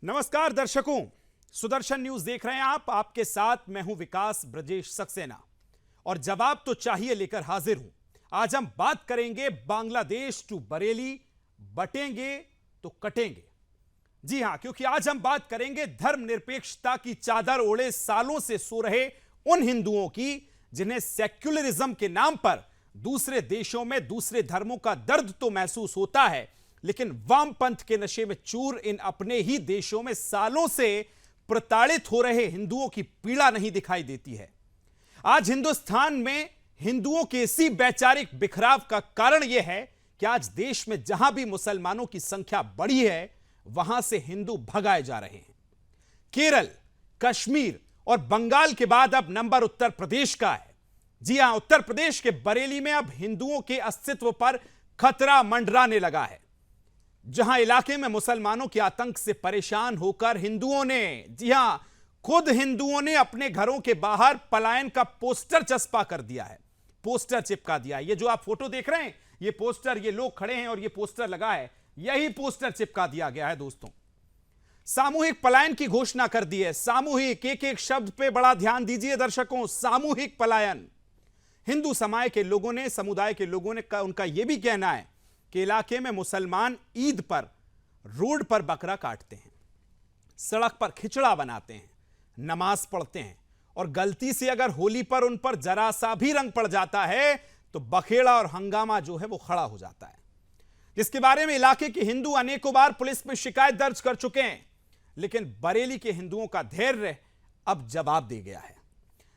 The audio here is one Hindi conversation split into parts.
नमस्कार दर्शकों, सुदर्शन न्यूज देख रहे हैं आप। आपके साथ मैं हूं विकास ब्रजेश सक्सेना और जवाब तो चाहिए लेकर हाजिर हूं। आज हम बात करेंगे बांग्लादेश टू बरेली, बटेंगे तो कटेंगे। जी हां, क्योंकि आज हम बात करेंगे धर्मनिरपेक्षता की चादर ओढ़े सालों से सो रहे उन हिंदुओं की जिन्हें सेक्युलरिज्म के नाम पर दूसरे देशों में दूसरे धर्मों का दर्द तो महसूस होता है, लेकिन वामपंथ के नशे में चूर इन अपने ही देशों में सालों से प्रताड़ित हो रहे हिंदुओं की पीड़ा नहीं दिखाई देती है। आज हिंदुस्तान में हिंदुओं के इसी वैचारिक बिखराव का कारण यह है कि आज देश में जहां भी मुसलमानों की संख्या बढ़ी है, वहां से हिंदू भगाए जा रहे हैं। केरल, कश्मीर और बंगाल के बाद अब नंबर उत्तर प्रदेश का है। जी हां, उत्तर प्रदेश के बरेली में अब हिंदुओं के अस्तित्व पर खतरा मंडराने लगा है। जहां इलाके में मुसलमानों के आतंक से परेशान होकर हिंदुओं ने, जी हां, खुद हिंदुओं ने अपने घरों के बाहर पलायन का पोस्टर चस्पा कर दिया है, पोस्टर चिपका दिया है। ये जो आप फोटो देख रहे हैं, ये पोस्टर, ये लोग खड़े हैं और ये पोस्टर लगा है, यही पोस्टर चिपका दिया गया है। दोस्तों, सामूहिक पलायन की घोषणा कर दी है। सामूहिक, एक एक शब्द पे बड़ा ध्यान दीजिए दर्शकों। सामूहिक पलायन। हिंदू समाज के लोगों ने, समुदाय के लोगों ने, उनका यह भी कहना है कि इलाके में मुसलमान ईद पर रोड पर बकरा काटते हैं, सड़क पर खिचड़ा बनाते हैं, नमाज पढ़ते हैं और गलती से अगर होली पर उन पर जरा सा भी रंग पड़ जाता है तो बखेड़ा और हंगामा जो है वो खड़ा हो जाता है, जिसके बारे में इलाके के हिंदू अनेकों बार पुलिस में शिकायत दर्ज कर चुके हैं। लेकिन बरेली के हिंदुओं का धैर्य अब जवाब दे गया है।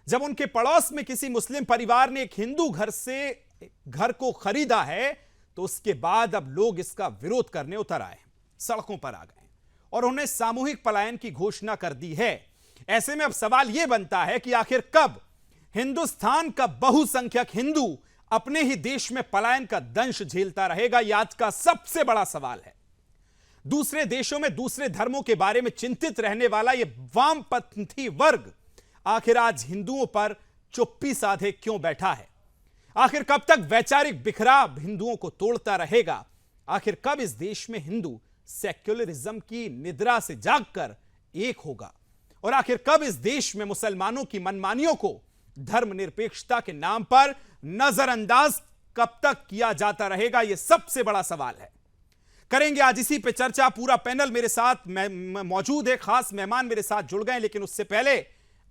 जब उनके पड़ोस में किसी मुस्लिम परिवार ने एक हिंदू घर को खरीदा है, तो उसके बाद अब लोग इसका विरोध करने उतर आए, सड़कों पर आ गए और उन्हें सामूहिक पलायन की घोषणा कर दी है। ऐसे में अब सवाल यह बनता है कि आखिर कब हिंदुस्तान का बहुसंख्यक हिंदू अपने ही देश में पलायन का दंश झेलता रहेगा? यह आज का सबसे बड़ा सवाल है। दूसरे देशों में दूसरे धर्मों के बारे में चिंतित रहने वाला यह वामपंथी वर्ग आखिर आज हिंदुओं पर चुप्पी साधे क्यों बैठा है? आखिर कब तक वैचारिक बिखराव हिंदुओं को तोड़ता रहेगा? आखिर कब इस देश में हिंदू सेक्युलरिज्म की निद्रा से जागकर एक होगा? और आखिर कब इस देश में मुसलमानों की मनमानियों को धर्मनिरपेक्षता के नाम पर नजरअंदाज कब तक किया जाता रहेगा? यह सबसे बड़ा सवाल है। करेंगे आज इसी पे चर्चा। पूरा पैनल मेरे साथ मौजूद है, खास मेहमान मेरे साथ जुड़ गए। लेकिन उससे पहले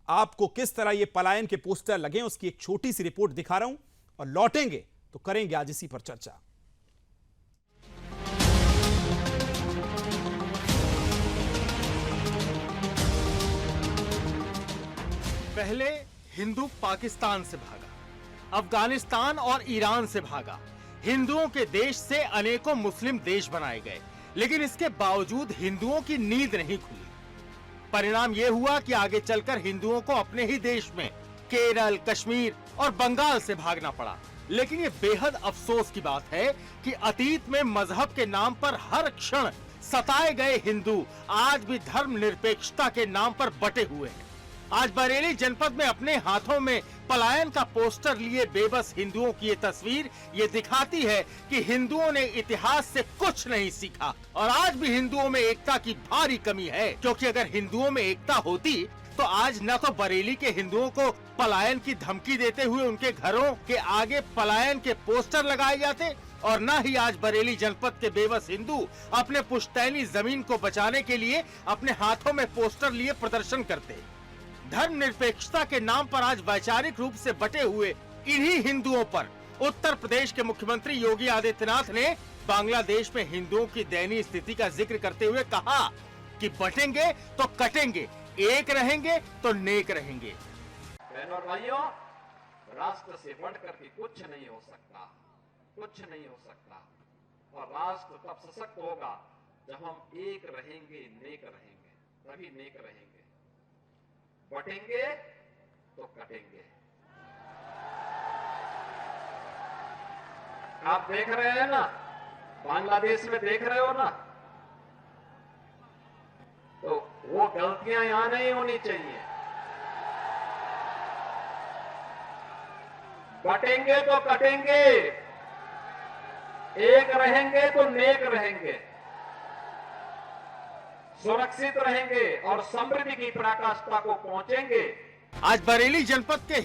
आपको किस तरह ये पलायन के पोस्टर लगे उसकी एक छोटी सी रिपोर्ट दिखा रहा हूं और लौटेंगे तो करेंगे आज इसी पर चर्चा। पहले हिंदू पाकिस्तान से भागा, अफगानिस्तान और ईरान से भागा। हिंदुओं के देश से अनेकों मुस्लिम देश बनाए गए, लेकिन इसके बावजूद हिंदुओं की नींद नहीं खुली। परिणाम यह हुआ कि आगे चलकर हिंदुओं को अपने ही देश में केरल, कश्मीर और बंगाल से भागना पड़ा। लेकिन ये बेहद अफसोस की बात है कि अतीत में मजहब के नाम पर हर क्षण सताए गए हिंदू आज भी धर्मनिरपेक्षता के नाम पर बटे हुए हैं। आज बरेली जनपद में अपने हाथों में पलायन का पोस्टर लिए बेबस हिंदुओं की ये तस्वीर ये दिखाती है कि हिंदुओं ने इतिहास से कुछ नहीं सीखा और आज भी हिंदुओं में एकता की भारी कमी है। क्योंकि अगर हिंदुओं में एकता होती तो आज न तो बरेली के हिंदुओं को पलायन की धमकी देते हुए उनके घरों के आगे पलायन के पोस्टर लगाए जाते और न ही आज बरेली जनपद के बेबस हिंदू अपने पुश्तैनी जमीन को बचाने के लिए अपने हाथों में पोस्टर लिए प्रदर्शन करते। धर्मनिरपेक्षता के नाम पर आज वैचारिक रूप से बटे हुए इन्हीं हिंदुओं पर उत्तर प्रदेश के मुख्यमंत्री योगी आदित्यनाथ ने बांग्लादेश में हिंदुओं की दयनीय स्थिति का जिक्र करते हुए कहा कि बटेंगे तो कटेंगे, एक रहेंगे तो नेक रहेंगे। बहनों और भाइयों, राष्ट्र से बढ़कर के कुछ नहीं हो सकता, कुछ नहीं हो सकता। और राष्ट्र तब सशक्त होगा जब हम एक रहेंगे, नेक रहेंगे, तभी नेक रहेंगे। बटेंगे तो कटेंगे। आप देख रहे हैं ना, बांग्लादेश में देख रहे हो ना, तो वो गलतियां यहां नहीं होनी चाहिए। बटेंगे तो कटेंगे, एक रहेंगे तो नेक रहेंगे। सुरक्षित रहेंगे और समृद्धि की पराकाष्ठा को पहुंचेंगे। आज बरेली जनपद के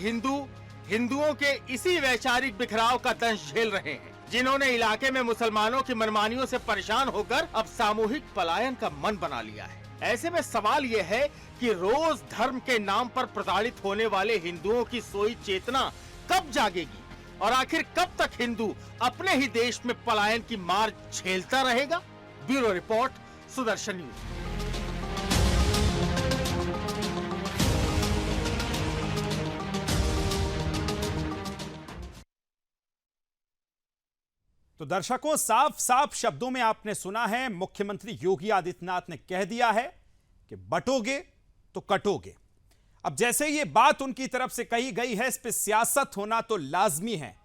हिंदुओं के इसी वैचारिक बिखराव का दंश झेल रहे हैं, जिन्होंने इलाके में मुसलमानों की मनमानियों से परेशान होकर अब सामूहिक पलायन का मन बना लिया है। ऐसे में सवाल यह है कि रोज धर्म के नाम पर प्रताड़ित होने वाले हिंदुओं की सोई चेतना कब जागेगी और आखिर कब तक हिंदू अपने ही देश में पलायन की मार झेलता रहेगा। Bureau report, Sudarshan news. तो दर्शकों, साफ साफ शब्दों में आपने सुना है, मुख्यमंत्री योगी आदित्यनाथ ने कह दिया है कि बटोगे तो कटोगे। अब जैसे ये बात उनकी तरफ से कही गई है, इस पे सियासत होना तो लाजमी है,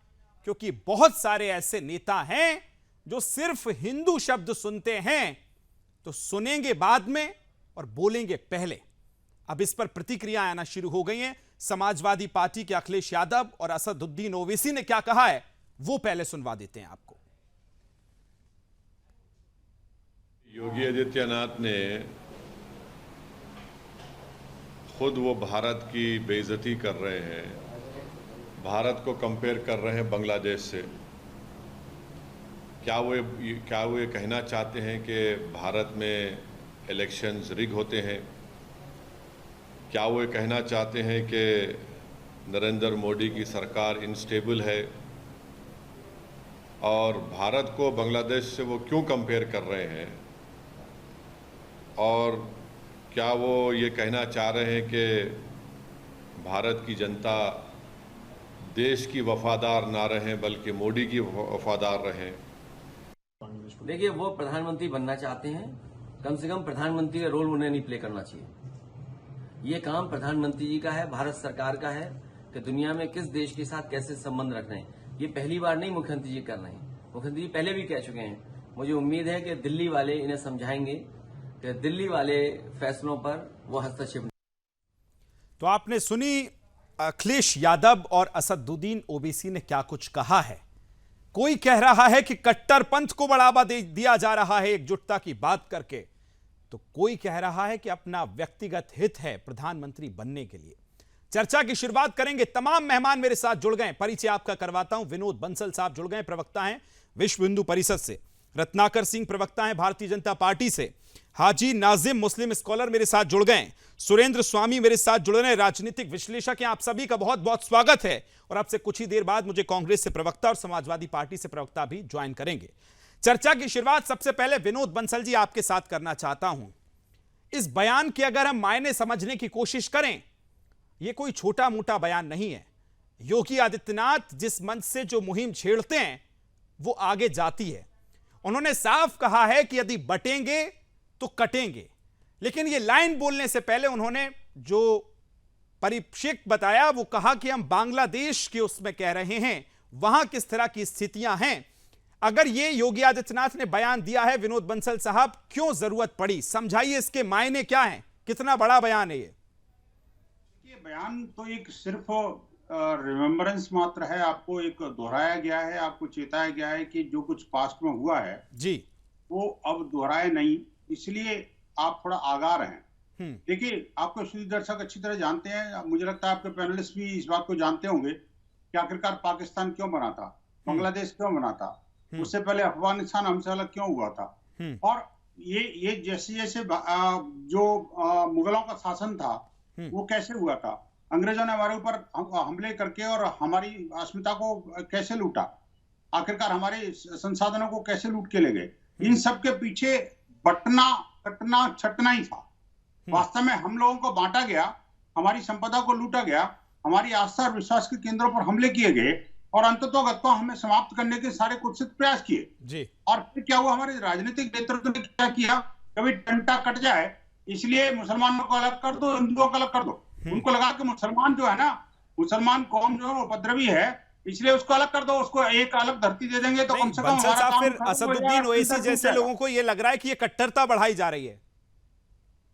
क्योंकि बहुत सारे ऐसे नेता हैं जो सिर्फ हिंदू शब्द सुनते हैं तो सुनेंगे बाद में और बोलेंगे पहले। अब इस पर प्रतिक्रिया आना शुरू हो गई हैं। समाजवादी पार्टी के अखिलेश यादव और असदुद्दीन ओवैसी ने क्या कहा है, वो पहले सुनवा देते हैं आपको। योगी आदित्यनाथ ने खुद वो भारत की बेइज्जती कर रहे हैं, भारत को कंपेयर कर रहे हैं बांग्लादेश से। क्या वो ये कहना चाहते हैं कि भारत में इलेक्शंस रिग होते हैं? क्या वो ये कहना चाहते हैं कि नरेंद्र मोदी की सरकार इनस्टेबल है? और भारत को बांग्लादेश से वो क्यों कंपेयर कर रहे हैं? और क्या वो ये कहना चाह रहे हैं कि भारत की जनता देश की वफादार ना रहें बल्कि मोदी की वफादार रहें? देखिए, वो प्रधानमंत्री बनना चाहते हैं, कम से कम प्रधानमंत्री का रोल उन्हें नहीं प्ले करना चाहिए। ये काम प्रधानमंत्री जी का है, भारत सरकार का है कि दुनिया में किस देश के साथ कैसे संबंध रखना है। ये पहली बार नहीं मुख्यमंत्री जी कर रहे हैं, मुख्यमंत्री जी पहले भी कह चुके हैं। मुझे उम्मीद है कि दिल्ली वाले इन्हें समझाएंगे कि दिल्ली वाले फैसलों पर वो हस्तक्षेप। तो आपने सुनी अखिलेश यादव और असदुद्दीन ओवैसी ने क्या कुछ कहा है। कोई कह रहा है कि कट्टरपंथ को बढ़ावा दिया जा रहा है एकजुटता की बात करके, तो कोई कह रहा है कि अपना व्यक्तिगत हित है प्रधानमंत्री बनने के लिए। चर्चा की शुरुआत करेंगे। तमाम मेहमान मेरे साथ जुड़ गए। परिचय आपका करवाता हूं। विनोद बंसल साहब जुड़ गए, प्रवक्ता हैं विश्व हिंदू परिषद से। रत्नाकर सिंह प्रवक्ता हैं भारतीय जनता पार्टी से। हाजी नाजिम मुस्लिम स्कॉलर मेरे साथ जुड़ गए। सुरेंद्र स्वामी मेरे साथ जुड़ रहे हैं, राजनीतिक विश्लेषक हैं। आप सभी का बहुत बहुत स्वागत है। और आपसे कुछ ही देर बाद मुझे कांग्रेस से प्रवक्ता और समाजवादी पार्टी से प्रवक्ता भी ज्वाइन करेंगे। चर्चा की शुरुआत सबसे पहले विनोद बंसल जी आपके साथ करना चाहता हूं। इस बयान के अगर हम मायने समझने की कोशिश करें, यह कोई छोटा मोटा बयान नहीं है। योगी आदित्यनाथ जिस मंच से जो मुहिम छेड़ते हैं वो आगे जाती है। उन्होंने साफ कहा है कि यदि बटेंगे तो कटेंगे, लेकिन यह लाइन बोलने से पहले उन्होंने जो परिप्रेक्ष्य बताया वो कहा कि हम बांग्लादेश के उसमें कह रहे हैं, वहां किस तरह की स्थितियां हैं। अगर ये योगी आदित्यनाथ ने बयान दिया है, विनोद बंसल साहब, क्यों जरूरत पड़ी? समझाइए, इसके मायने क्या हैं? कितना बड़ा बयान है ये बयान तो एक सिर्फ रिमेम्बरेंस मात्र है। आपको एक दोहराया गया है, आपको चेताया गया है कि जो कुछ पास्ट में हुआ है जी वो अब दोहराए नहीं, इसलिए आप थोड़ा आगाह रहें। देखिए, आपको श्री दर्शक अच्छी तरह जानते हैं, मुझे लगता है आपके पैनलिस्ट भी इस बात को जानते होंगे कि आखिरकार पाकिस्तान क्यों बना था, बांग्लादेश क्यों बना था, उससे पहले अफगानिस्तान हमसे अलग क्यों हुआ था। और ये जैसे जैसे जो मुगलों का शासन था वो कैसे हुआ था, अंग्रेजों ने हमारे ऊपर हमले करके और हमारी अस्मिता को कैसे लूटा, आखिरकार हमारे संसाधनों को कैसे लूट के ले गए, इन सब के पीछे बटना कटना छटना ही था। वास्तव में हम लोगों को बांटा गया, हमारी संपदा को लूटा गया, हमारी आस्था और विश्वास के केंद्रों पर हमले किए गए और अंततोगत हमें समाप्त करने के सारे कुत्सित प्रयास किए जी। और फिर क्या हुआ, हमारे राजनीतिक नेतृत्व ने क्या किया, कभी डंडा कट जाए इसलिए मुसलमानों को अलग कर दो, हिंदुओं को अलग कर दो। उनको लगा कि मुसलमान जो है ना, मुसलमान कौम जो है उपद्रवी है, इसलिए उसको अलग कर दो, उसको एक अलग धरती दे देंगे तो कम से कम हमारा काम। फिर असदुद्दीन ओवैसी जैसे लोगों को ये लग रहा है कि ये कट्टरता बढ़ाई जा रही है।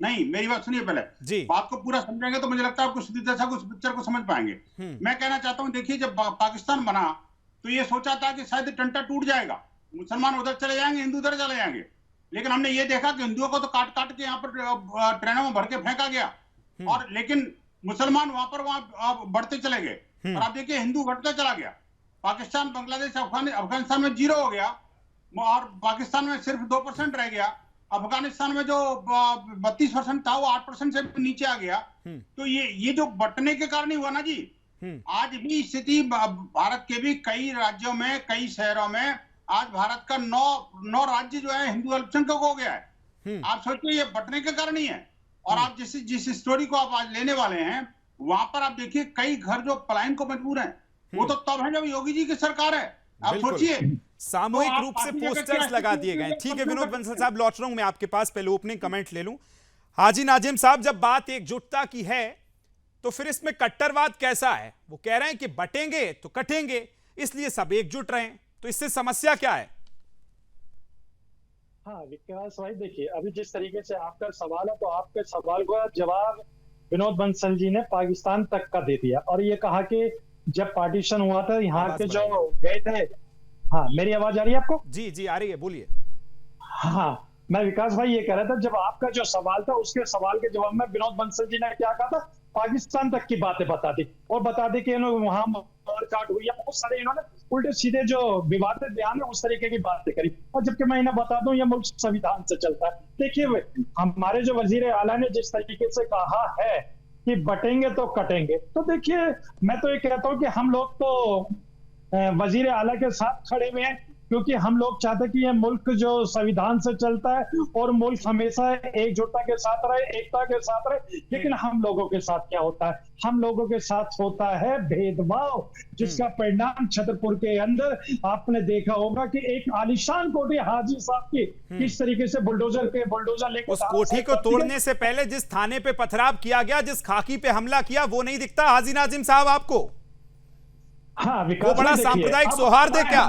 नहीं, मेरी बात सुनिए पहले जी, बात को पूरा समझेंगे तो मुझे लगता है आपको सीधी तरह से उस पिक्चर को समझ पाएंगे। मैं कहना चाहता हूं, देखिए, जब पाकिस्तान बना तो ये सोचा था कि शायद टंटा टूट जाएगा, मुसलमान उधर चले जाएंगे, हिंदू उधर चले जाएंगे, लेकिन हमने ये देखा कि हिंदुओं को तो काट काट के यहाँ पर ट्रेनों में भर के फेंका गया, और लेकिन मुसलमान वहां बढ़ते चले गए। और आप देखिए हिंदू घटता चला गया। पाकिस्तान, बांग्लादेश, अफगानिस्तान में 0 हो गया, और पाकिस्तान में सिर्फ 2% रह गया। अफगानिस्तान में जो 32% था वो 8% से नीचे आ गया। तो ये जो बंटने के कारण ही हुआ ना जी। आज भी स्थिति भारत के भी कई राज्यों में, कई शहरों में आज भारत का 9 राज्य जो है हिंदू अल्पसंख्यक हो गया है। आप सोचिए ये बंटने के कारण ही है। और आप जिस स्टोरी को आप आज लेने वाले हैं, वहां पर आप देखिए कई घर जो पलायन को मजबूर हैं, वो तो तब है जब योगी जी की सरकार है। आप सोचिए सामूहिक तो रूप से पोस्टर्स लगा दिए गए। ठीक है विनोद बंसल साहब, लौट रहा हूं मैं आपके पास, पहले ओपनिंग कमेंट ले लूं। हाजी नाजिम साहब, जब बात एकजुटता की है तो फिर इसमें कट्टरवाद कैसा है? वो कह रहे हैं कि बटेंगे तो कटेंगे, इसलिए सब एकजुट रहें, तो इससे समस्या क्या है? हाँ विकास भाई, देखिए अभी जिस तरीके से आपका सवाल है, तो आपके सवाल का जवाब विनोद बंसल जी ने पाकिस्तान तक का दे दिया, और ये कहा कि जब पार्टीशन हुआ था यहाँ के जो गए थे। हाँ, मेरी आवाज आ रही है आपको? जी जी आ रही है, बोलिए। हाँ, मैं विकास भाई ये कह रहा था, जब आपका जो सवाल था उसके सवाल के जवाब में विनोद बंसल जी ने क्या कहा था, पाकिस्तान तक की बातें बता दी, और बता दी कि वहां मारकाट हुई है। बहुत सारे इन्होंने उल्टे सीधे जो विवादित बयान है उस तरीके की बातें करी। और जबकि मैं इन्हें बता दूं, ये मुल्क संविधान से चलता है। देखिए हमारे जो वजीर आला ने जिस तरीके से कहा है कि बटेंगे तो कटेंगे, तो देखिए मैं तो ये कहता हूँ कि हम लोग तो वजीर आला के साथ खड़े हुए हैं, क्योंकि हम लोग चाहते हैं कि ये मुल्क जो संविधान से चलता है और मुल्क हमेशा एकजुटता के साथ रहे, एकता के साथ रहे। लेकिन हम लोगों के साथ क्या होता है? हम लोगों के साथ होता है भेदभाव, जिसका परिणाम छतरपुर के अंदर आपने देखा होगा कि एक आलीशान कोठी हाजी साहब की किस तरीके से बुलडोजर लेकर उस कोठी को तोड़ने से पहले जिस थाने पे पथराव किया गया, जिस खाकी पे हमला किया, वो नहीं दिखता हाजी नाजिम साहब आपको? हाँ विकास, वो बड़ा सांप्रदायिक सौहार्द है क्या?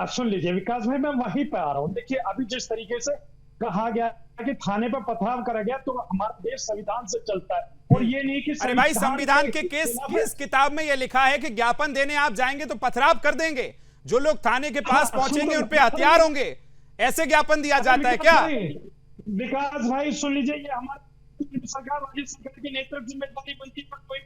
सुन लीजिए विकास भाई, मैं वहीं पे आ रहा हूँ। देखिए अभी जिस तरीके से कहा गया कि थाने पर पथराव करा गया, तो हमारा देश संविधान से चलता है, और ये नहीं कि अरे भाई, संविधान के किस किताब में ये लिखा है कि ज्ञापन देने आप जाएंगे तो पथराव कर देंगे, जो लोग थाने के पास पहुंचेंगे उन पे हथियार होंगे, ऐसे ज्ञापन दिया जाता है क्या? विकास भाई सुन लीजिए, ये हमारी सरकार, राज्य सरकार की नैतिक जिम्मेदारी बनती है। कोई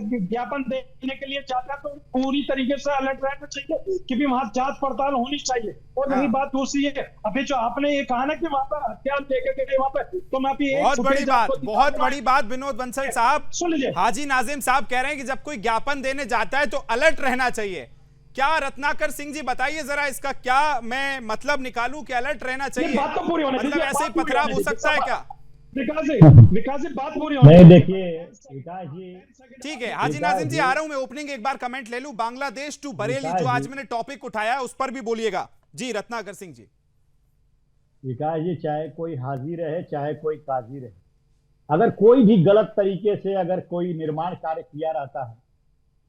भी ज्ञापन देने के लिए चाहता है तो पूरी तरीके से अलर्ट रहना चाहिए कि भी वहां जांच पड़ताल होनी चाहिए। और रही बात दूसरी है, अभी जो आपने ये कहा ना कि वहां पर हथियार लेकर गए वहां पर, तो मैं अभी बहुत बड़ी बात विनोद बंसल साहब, सुन लीजिए, हाजी नाजिम साहब कह रहे हैं कि जब कोई ज्ञापन देने जाता है तो अलर्ट रहना चाहिए। क्या रत्नाकर सिंह जी बताइए जरा, इसका क्या मैं मतलब निकालूं कि अलर्ट रहना चाहिए? बात तो पूरी होनी चाहिए, मतलब ऐसे ही पथराव हो सकता है क्या? विकास जी बात पूरी होनी चाहिए। देखिए विकास जी, ठीक है हाजी नाजिम जी, आ रहा हूं मैं, ओपनिंग एक बार कमेंट ले लूं। बांग्लादेश टू बरेली जो आज मैंने टॉपिक उठाया है उस पर भी बोलिएगा जी, रत्नाकर सिंह जी। विकास जी, चाहे कोई हाजी रहे चाहे कोई काजी रहे, अगर कोई भी गलत तरीके से अगर कोई निर्माण कार्य किया रहता है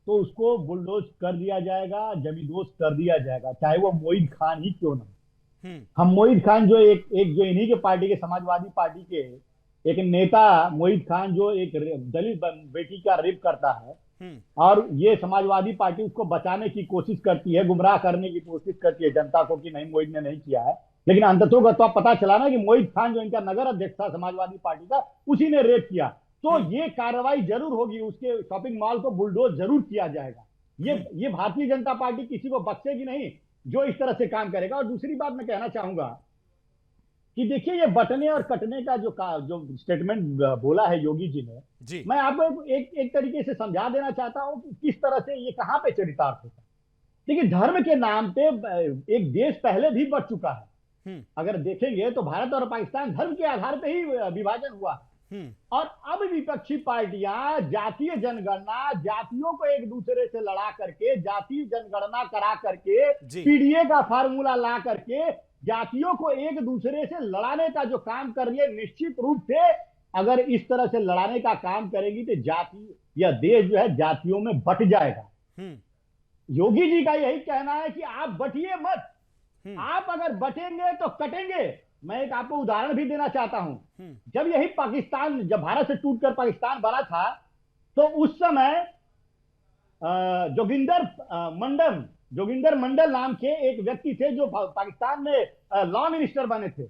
तो उसको बुलडोज कर दिया जाएगा, जमींदोज कर दिया जाएगा, चाहे वो मोईन खान ही क्यों ना। हम मोईन खान जो एक जो इन्हीं के पार्टी के, समाजवादी पार्टी के एक नेता मोईन खान, जो एक दलित बेटी का रेप करता है, और ये समाजवादी पार्टी उसको बचाने की कोशिश करती है, गुमराह करने की कोशिश करती है जनता को कि नहीं मोईन ने नहीं किया है, लेकिन अंततोगत्वा पता चला ना कि मोईन खान जो इनका नगर अध्यक्ष था समाजवादी पार्टी का, उसी ने रेप किया। तो ये कार्रवाई जरूर होगी, उसके शॉपिंग मॉल को बुलडोज जरूर किया जाएगा। ये भारतीय जनता पार्टी किसी को बख्शेगी नहीं जो इस तरह से काम करेगा। और दूसरी बात मैं कहना चाहूंगा कि देखिए ये बटने और कटने का जो स्टेटमेंट बोला है योगी जी ने जी, मैं आपको एक तरीके से समझा देना चाहता हूं कि किस तरह से ये कहां पे चरितार्थ होता है। देखिए धर्म के नाम पे एक देश पहले भी बढ़ चुका है। अगर देखेंगे तो भारत और पाकिस्तान धर्म के आधार पर ही विभाजन हुआ, और अब विपक्षी पार्टियां जातीय जनगणना, जातियों को एक दूसरे से लड़ा करके, जातीय जनगणना करा करके, पीडीए का फार्मूला ला करके जातियों को एक दूसरे से लड़ाने का जो काम कर रही है, निश्चित रूप से अगर इस तरह से लड़ाने का काम करेगी तो जाति या देश जो है जातियों में बट जाएगा। योगी जी का यही कहना है कि आप बटिए मत, आप अगर बटेंगे तो कटेंगे। मैं एक आपको उदाहरण भी देना चाहता हूं। जब यही पाकिस्तान, जब भारत से टूटकर पाकिस्तान बना था, तो उस समय जोगिंदर मंडल जोगिंदर मंडल नाम के एक व्यक्ति थे जो पाकिस्तान में लॉ मिनिस्टर बने थे।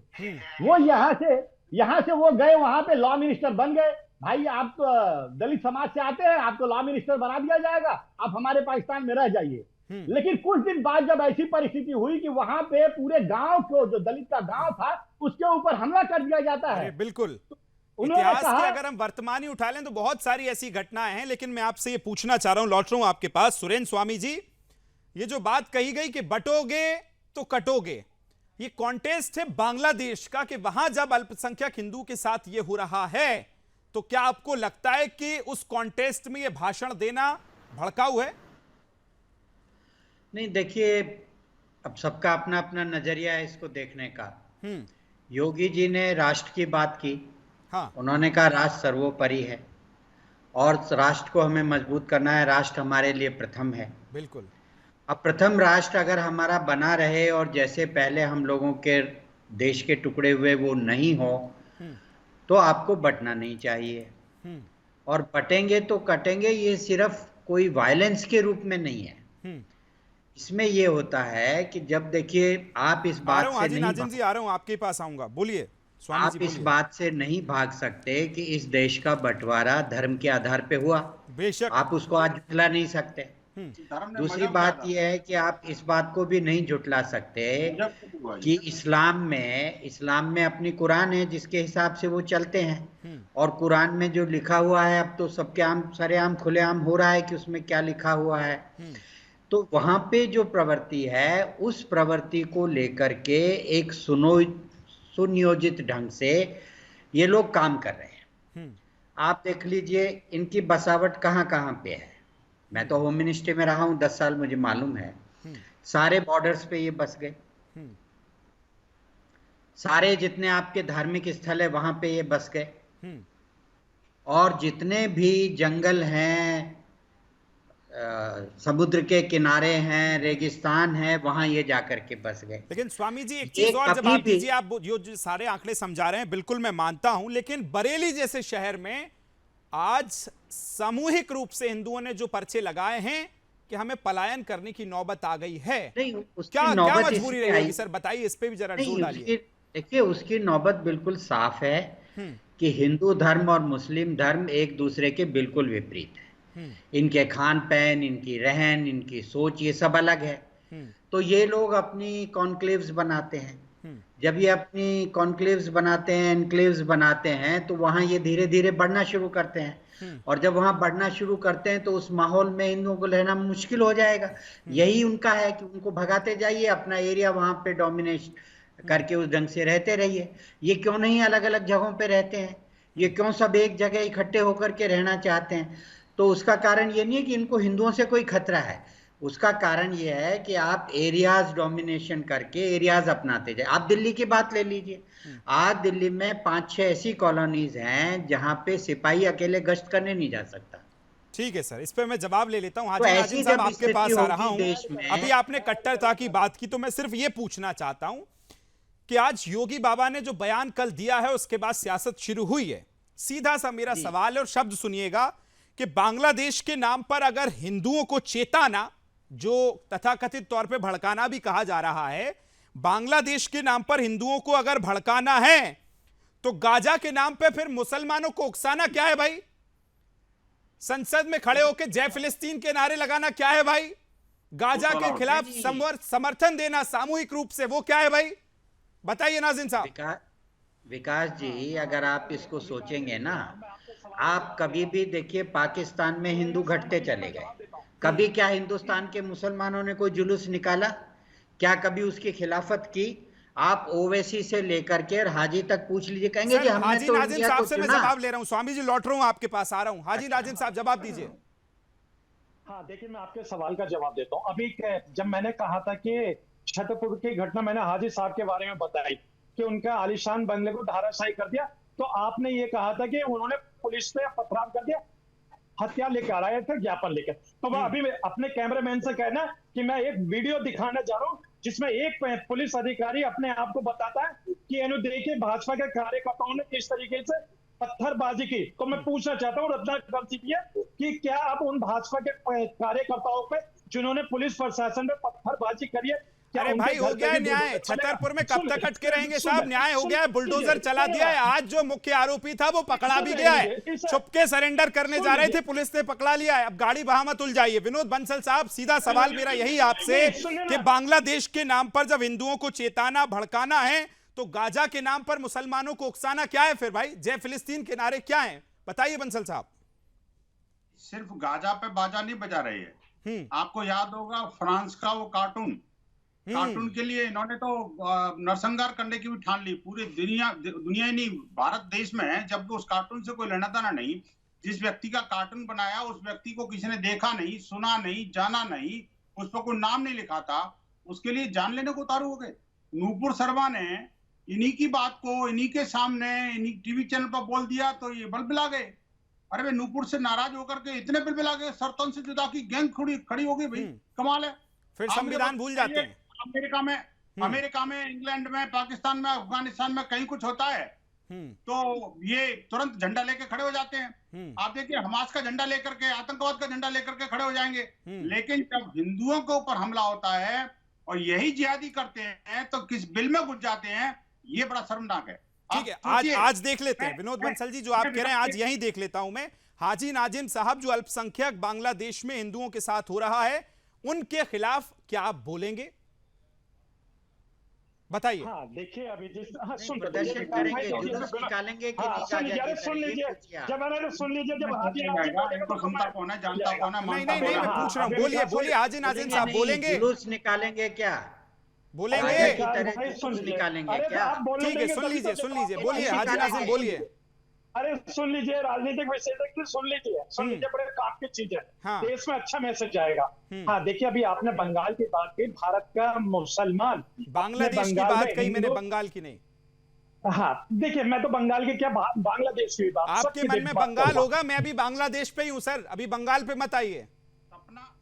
वो यहाँ से वो गए, वहां पे लॉ मिनिस्टर बन गए। भाई आप तो दलित समाज से आते हैं, आपको लॉ मिनिस्टर बना दिया जाएगा, आप हमारे पाकिस्तान में रह जाइए। लेकिन कुछ दिन बाद जब ऐसी परिस्थिति हुई कि वहां पे पूरे गांव को, जो दलित का गांव था, उसके ऊपर हमला कर दिया जाता है। बिल्कुल। इतिहास की अगर हम वर्तमान ही उठा लें तो बहुत सारी ऐसी घटनाएं हैं, लेकिन मैं आपसे ये पूछना चाह रहा हूं, लौट रहा हूं आपके पास सुरेंद्र स्वामी जी, ये जो बात कही गई कि बटोगे तो कटोगे, ये कॉन्टेस्ट है बांग्लादेश का कि वहां जब अल्पसंख्यक हिंदू के साथ ये हो रहा है, तो क्या आपको लगता है कि उस कॉन्टेस्ट में ये भाषण देना भड़काऊ है? नहीं, देखिए, अब सबका अपना अपना नजरिया है इसको देखने का। योगी जी ने राष्ट्र की बात की। हाँ। उन्होंने कहा राष्ट्र सर्वोपरि है और राष्ट्र को हमें मजबूत करना है, राष्ट्र हमारे लिए प्रथम है। बिल्कुल। अब प्रथम राष्ट्र अगर हमारा बना रहे और जैसे पहले हम लोगों के देश के टुकड़े हुए वो नहीं हो, तो आपको बंटना नहीं चाहिए। और बटेंगे तो कटेंगे, ये सिर्फ कोई वायलेंस के रूप में नहीं है। इसमें ये होता है कि जब देखिए आप इस बात से नहीं, नाजिम जी आ रहा हूं, आपके पास आऊंगा, बोलिए स्वामी जी। आप इस बात से नहीं भाग सकते कि इस देश का बंटवारा धर्म के आधार पे हुआ। बेशक आप उसको आज झुटला नहीं सकते। दूसरी बात यह है कि आप इस बात को भी नहीं झुटला सकते कि इस्लाम में अपनी कुरान है जिसके हिसाब से वो चलते हैं, और कुरान में जो लिखा हुआ है अब तो सबके आम सरेआम खुलेआम हो रहा है कि उसमें क्या लिखा हुआ है। तो वहां पे जो प्रवृत्ति है उस प्रवृत्ति को लेकर के एक सुनियोजित ढंग से ये लोग काम कर रहे हैं। आप देख लीजिए इनकी बसावट कहाँ कहाँ पे है। मैं तो होम मिनिस्ट्री में रहा हूं 10 साल, मुझे मालूम है। सारे बॉर्डर्स पे ये बस गए, सारे जितने आपके धार्मिक स्थल है वहां पे ये बस गए, और जितने भी जंगल हैं, समुद्र के किनारे हैं, रेगिस्तान है, वहां ये जाकर के बस गए। लेकिन स्वामी जी एक चीज और जवाब दीजिए, आप जो सारे आंकड़े समझा रहे हैं बिल्कुल मैं मानता हूं, लेकिन बरेली जैसे शहर में आज सामूहिक रूप से हिंदुओं ने जो पर्चे लगाए हैं कि हमें पलायन करने की नौबत आ गई है। क्या मजबूरी रहेगी सर, बताइए, इस पे भी जरा जोर डालिए। देखिए उसकी नौबत बिल्कुल साफ है कि हिंदू धर्म और मुस्लिम धर्म एक दूसरे के बिल्कुल विपरीत है। इनके खान पहन, इनकी रहन, इनकी सोच, ये सब अलग है। तो ये लोग अपनी कॉन्क्लेव्स बनाते हैं। जब ये अपनी कॉन्क्लेव्स बनाते हैं, एनक्लेव्स बनाते हैं, तो वहां ये धीरे धीरे बढ़ना शुरू करते हैं, और जब वहां बढ़ना शुरू करते हैं तो उस माहौल में हिंदुओं को रहना मुश्किल हो जाएगा। यही उनका है कि उनको भगाते जाइए, अपना एरिया वहां पे डोमिनेट करके उस ढंग से रहते रहिए। ये क्यों नहीं अलग अलग जगहों पे रहते हैं, ये क्यों सब एक जगह इकट्ठे होकर के रहना चाहते हैं? तो उसका कारण ये नहीं है कि इनको हिंदुओं से कोई खतरा है, उसका कारण ये है कि आप एरियाज डोमिनेशन करके एरियाज अपनाते जाए। आप दिल्ली की बात ले लीजिए, आज दिल्ली में 5-6 ऐसी कॉलोनीज हैं जहां पे सिपाही अकेले गश्त करने नहीं जा सकता। ठीक है सर, इस पे मैं जवाब ले लेता हूं। हाजी साहब आपके पास आ रहा हूं। अभी आपने कट्टरता की बात की, तो मैं सिर्फ ये पूछना चाहता हूं कि आज योगी बाबा ने जो बयान कल दिया है उसके बाद सियासत शुरू हुई है। सीधा सा मेरा सवाल है, और शब्द सुनिएगा, कि बांग्लादेश के नाम पर अगर हिंदुओं को चेताना, जो तथाकथित तौर पे भड़काना भी कहा जा रहा है, बांग्लादेश के नाम पर हिंदुओं को अगर भड़काना है तो गाजा के नाम पे फिर मुसलमानों को उकसाना क्या है भाई? संसद में खड़े होकर जय फिलिस्तीन के नारे लगाना क्या है भाई? गाजा के खिलाफ समर्थन देना सामूहिक रूप से, वो क्या है भाई? बताइए नाज़िम साहब। विकास जी, अगर आप इसको सोचेंगे ना, आप कभी भी देखिए पाकिस्तान में हिंदू घटते चले गए, कभी क्या हिंदुस्तान के मुसलमानों ने कोई जुलूस निकाला? क्या कभी उसकी खिलाफत की? आप ओवैसी से लेकर के हाजी तक पूछ लीजिए, कहेंगे जी हमने हाजी नाजिम साहब से मैं जवाब ले रहा हूं। स्वामी जी लौट रहा हूं, आपके पास आ रहा हूं। हाजी नाजिम साहब जवाब दीजिए। हाँ देखिए, मैं आपके सवाल का जवाब देता हूँ। अभी जब मैंने कहा था कि छतरपुर की घटना मैंने हाजी साहब के बारे में बताई कि उनका आलीशान बंगले को धराशायी कर दिया, तो आपने ये कहा था कि उन्होंने पुलिस पे पथराव कर दिया, हथियार लेकर आए थे, ज्ञापन लेकर। तो मैं अभी अपने कैमरामैन से कहना कि मैं एक वीडियो दिखाने जा रहा हूँ जिसमें एक पुलिस अधिकारी अपने आप को बताता है कि देखिए भाजपा के कार्यकर्ताओं ने किस तरीके से पत्थरबाजी की। तो मैं पूछना चाहता हूँ रत्नाकर सिंह कि क्या आप उन भाजपा के कार्यकर्ताओं पे जिन्होंने पुलिस प्रशासन में पत्थरबाजी करी है। अरे भाई हो गया है न्याय, छतरपुर में कब तक अटके रहेंगे साहब? न्याय हो गया है, बुलडोजर चला दिया है। आज जो मुख्य आरोपी था वो पकड़ा भी गया है, छुपके सरेंडर करने जा रहे थे, पुलिस ने पकड़ा लिया है। अब गाड़ी वहां मत उलझाइए। विनोद बंसल साहब, सीधा सवाल मेरा यही आपसे कि बांग्लादेश के नाम पर जब हिंदुओं को चेताना भड़काना है तो गाजा के नाम पर मुसलमानों को उकसाना क्या है फिर भाई? जय फिलिस्तीन के नारे क्या है, बताइए बंसल साहब। सिर्फ गाजा पे बाजा नहीं बजा रहे हैं। आपको याद होगा फ्रांस का वो कार्टून के लिए इन्होंने तो नरसंहार करने की भी ठान ली। पूरी दुनिया ही नहीं, भारत देश में है, जब उस कार्टून से कोई लेना देना नहीं। जिस व्यक्ति का कार्टून बनाया उस व्यक्ति को किसी ने देखा नहीं, सुना नहीं, जाना नहीं, उस पर कोई नाम नहीं लिखा था, उसके लिए जान लेने को उतारू हो गए। नूपुर शर्मा ने इन्हीं की बात को इन्हीं के सामने इन्हीं टीवी चैनल पर बोल दिया तो ये बलबिला गए। अरे भाई, नूपुर से नाराज होकर के इतने बलबिला गए, सरतन से जुदा की गैंग खड़ी हो गई। भाई कमाल है। फिर संविधान भूल जाते हैं। अमेरिका में, इंग्लैंड में, पाकिस्तान में, अफगानिस्तान में कहीं कुछ होता है तो ये तुरंत झंडा लेके खड़े हो जाते हैं। आप देखिए, हमास का झंडा लेकर के, आतंकवाद का झंडा लेकर के खड़े हो जाएंगे। लेकिन जब हिंदुओं के ऊपर हमला होता है और यही जिहादी करते हैं तो किस बिल में घुस जाते हैं, ये बड़ा शर्मनाक है। ठीक है, आज देख लेते हैं विनोद बंसल जी, जो आप कह रहे हैं आज यही देख लेता हूं मैं। हाजी नाजिम साहब, जो अल्पसंख्यक बांग्लादेश में हिंदुओं के साथ हो रहा है, उनके खिलाफ क्या आप बोलेंगे, बताइए। हाँ देखिए, अभी प्रदर्शन करेंगे, जुलूस निकालेंगे कि सुन लीजिए, जब हाजी सुनता कौन है, जानता कौन है, नहीं मैं पूछ रहा हूँ, बोलिए हाजी नाजिम साहब, बोलेंगे? जुलूस निकालेंगे क्या? बोलेंगे की तरह जुलूस निकालेंगे क्या? ठीक है, सुन लीजिए, बोलिए हाजी नाजिम, बोलिए। अरे सुन लीजिए, राजनीतिक विषय सुन लीजिए, बड़े काम की चीज है। देश में अच्छा मैसेज जाएगा। हाँ देखिए, अभी आपने बंगाल की बात की, भारत का मुसलमान, बांग्लादेश की बात कही मैंने, बंगाल की नहीं। हाँ देखिए, मैं तो बंगाल की क्या बांग्लादेश की बात, आपके मन में बंगाल होगा, मैं अभी बांग्लादेश पे ही हूँ सर, अभी बंगाल पे मत आइए।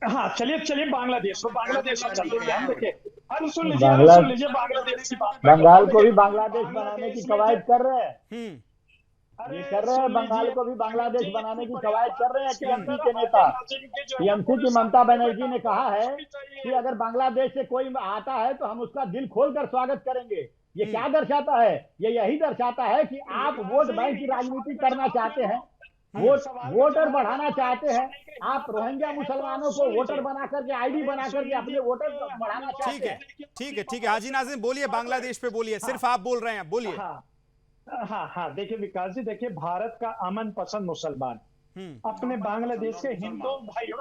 हाँ चलिए बांग्लादेश देखिए, सुन लीजिए बांग्लादेश की बात। बंगाल को भी बांग्लादेश बनाने की कवायद कर रहे हैं, ये कर रहे हैं, बंगाल को भी बांग्लादेश बनाने की कवायद कर रहे हैं। टीएमसी के नेता, टीएमसी की ममता बनर्जी ने कहा है कि अगर बांग्लादेश से कोई आता है तो हम उसका दिल खोलकर स्वागत करेंगे। ये क्या दर्शाता है? ये यही दर्शाता है कि आप वोट बैंक की राजनीति करना चाहते हैं, वोटर बढ़ाना चाहते हैं। आप रोहिंग्या मुसलमानों को वोटर बना करके, आईडी बना करके अपने वोटर बढ़ाना चाहते हैं। ठीक है, हाजी नाजिम बोलिए, बांग्लादेश पे बोलिए, सिर्फ आप बोल रहे हैं, बोलिए। हाँ देखिए विकास जी, देखिए भारत का अमन पसंद मुसलमान अपने बांग्लादेश के हिंदू भाइयों,